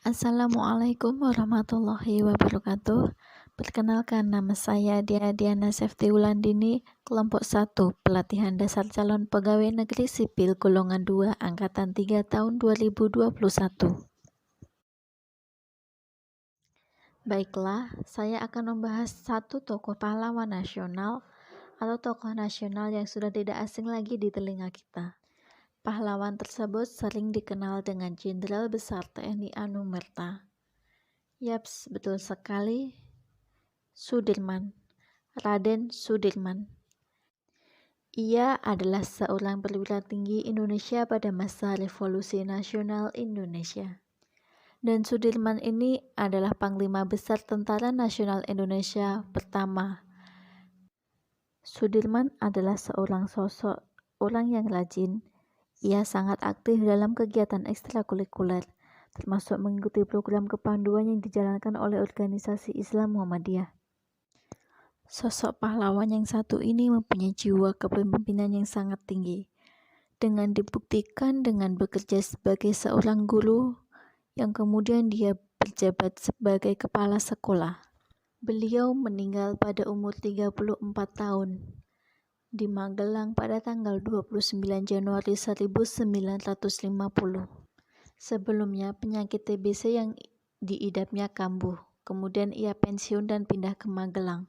Assalamualaikum warahmatullahi wabarakatuh. Perkenalkan, nama saya Diana Sefti Wulandini, kelompok 1, pelatihan dasar calon pegawai negeri sipil golongan 2, angkatan 3 tahun 2021. Baiklah, saya akan membahas satu tokoh pahlawan nasional atau tokoh nasional yang sudah tidak asing lagi di telinga kita. Pahlawan tersebut sering dikenal dengan Jenderal Besar TNI Anumerta. Yaps, betul sekali, Sudirman, Raden Sudirman. Ia adalah seorang perwira tinggi Indonesia pada masa Revolusi Nasional Indonesia. Dan Sudirman ini adalah Panglima Besar Tentara Nasional Indonesia pertama. Sudirman adalah seorang sosok orang yang rajin. Ia sangat aktif dalam kegiatan ekstrakurikuler, termasuk mengikuti program kepanduan yang dijalankan oleh organisasi Islam Muhammadiyah. Sosok pahlawan yang satu ini mempunyai jiwa kepemimpinan yang sangat tinggi, dengan dibuktikan dengan bekerja sebagai seorang guru, yang kemudian dia berjabat sebagai kepala sekolah. Beliau meninggal pada umur 34 tahun. Di Magelang pada tanggal 29 Januari 1950. Sebelumnya penyakit TBC yang diidapnya kambuh, kemudian ia pensiun dan pindah ke Magelang.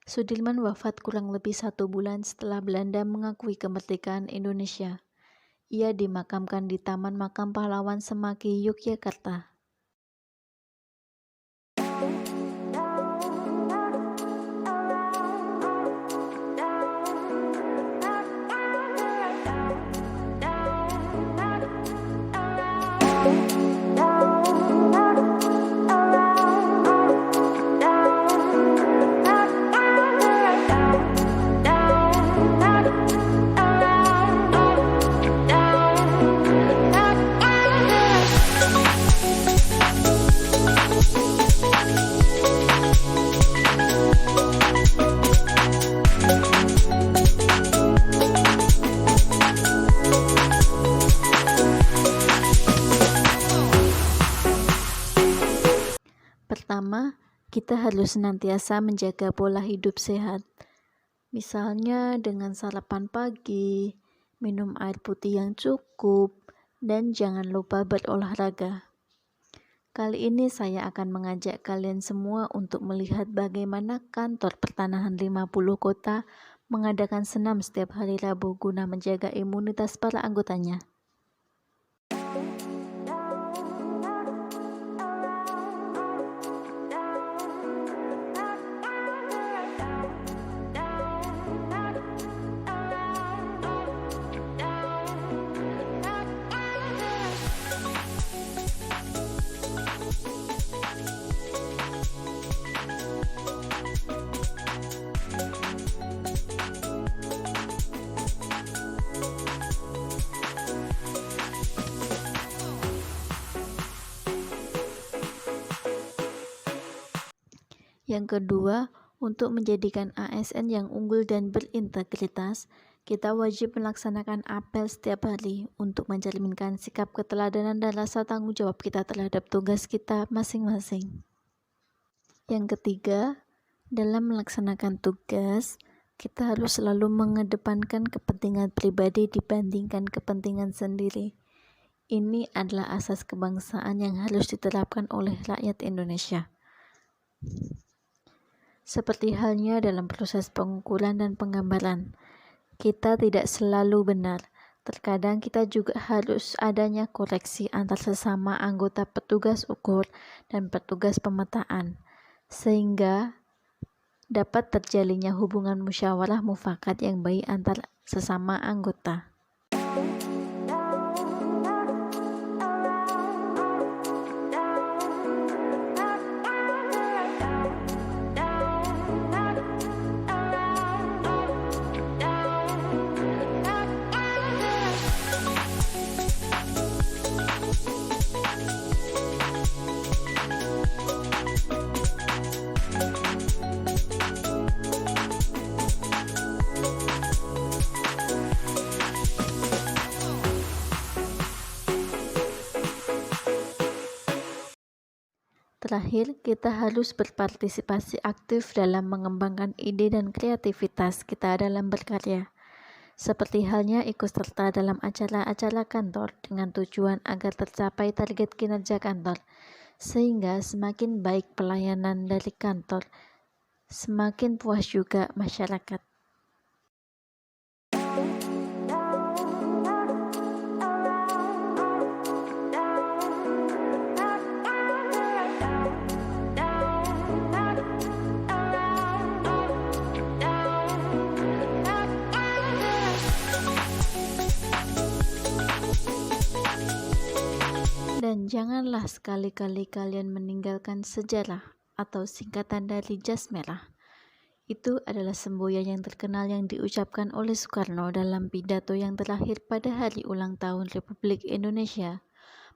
Sudirman wafat kurang lebih 1 bulan setelah Belanda mengakui kemerdekaan Indonesia. Ia dimakamkan di Taman Makam Pahlawan Semaki, Yogyakarta. Pertama, kita harus senantiasa menjaga pola hidup sehat. Misalnya dengan sarapan pagi, minum air putih yang cukup, dan jangan lupa berolahraga. Kali ini saya akan mengajak kalian semua untuk melihat bagaimana kantor pertanahan 50 kota mengadakan senam setiap hari Rabu guna menjaga imunitas para anggotanya. Yang kedua, untuk menjadikan ASN yang unggul dan berintegritas, kita wajib melaksanakan apel setiap hari untuk mencerminkan sikap keteladanan dan rasa tanggung jawab kita terhadap tugas kita masing-masing. Yang ketiga, dalam melaksanakan tugas, kita harus selalu mengedepankan kepentingan pribadi dibandingkan kepentingan sendiri. Ini adalah asas kebangsaan yang harus diterapkan oleh rakyat Indonesia. Seperti halnya dalam proses pengukuran dan penggambaran, kita tidak selalu benar. Terkadang kita juga harus adanya koreksi antar sesama anggota petugas ukur dan petugas pemetaan, sehingga dapat terjalinnya hubungan musyawarah mufakat yang baik antar sesama anggota. Terakhir, kita harus berpartisipasi aktif dalam mengembangkan ide dan kreativitas kita dalam berkarya. Seperti halnya ikut serta dalam acara-acara kantor dengan tujuan agar tercapai target kinerja kantor, sehingga semakin baik pelayanan dari kantor, semakin puas juga masyarakat. Dan janganlah sekali-kali kalian meninggalkan sejarah atau singkatan dari jas merah. Itu adalah semboyan yang terkenal yang diucapkan oleh Soekarno dalam pidato yang terakhir pada hari ulang tahun Republik Indonesia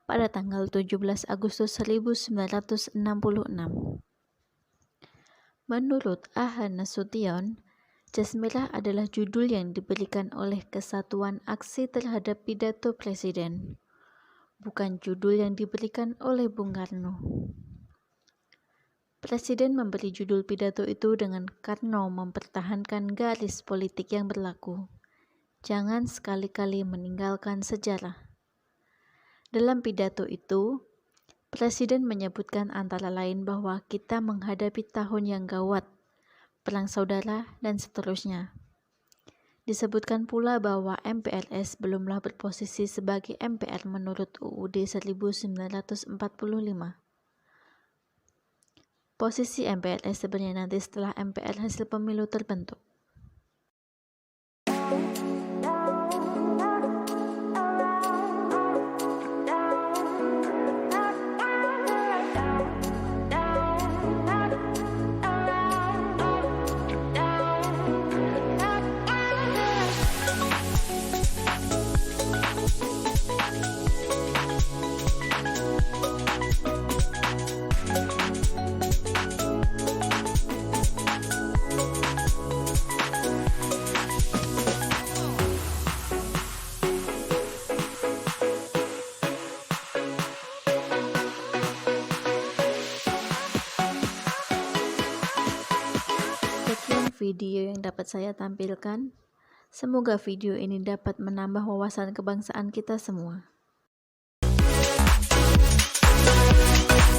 pada tanggal 17 Agustus 1966. Menurut A.H. Nasution, jas merah adalah judul yang diberikan oleh Kesatuan Aksi terhadap Pidato Presiden, bukan judul yang diberikan oleh Bung Karno. Presiden memberi judul pidato itu dengan Karno mempertahankan garis politik yang berlaku. Jangan sekali-kali meninggalkan sejarah. Dalam pidato itu, Presiden menyebutkan antara lain bahwa kita menghadapi tahun yang gawat, perang saudara, dan seterusnya. Disebutkan pula bahwa MPRS belumlah berposisi sebagai MPR menurut UUD 1945. Posisi MPRS sebenarnya nanti setelah MPR hasil pemilu terbentuk. Sekian video yang dapat saya tampilkan. Semoga video ini dapat menambah wawasan kebangsaan kita semua.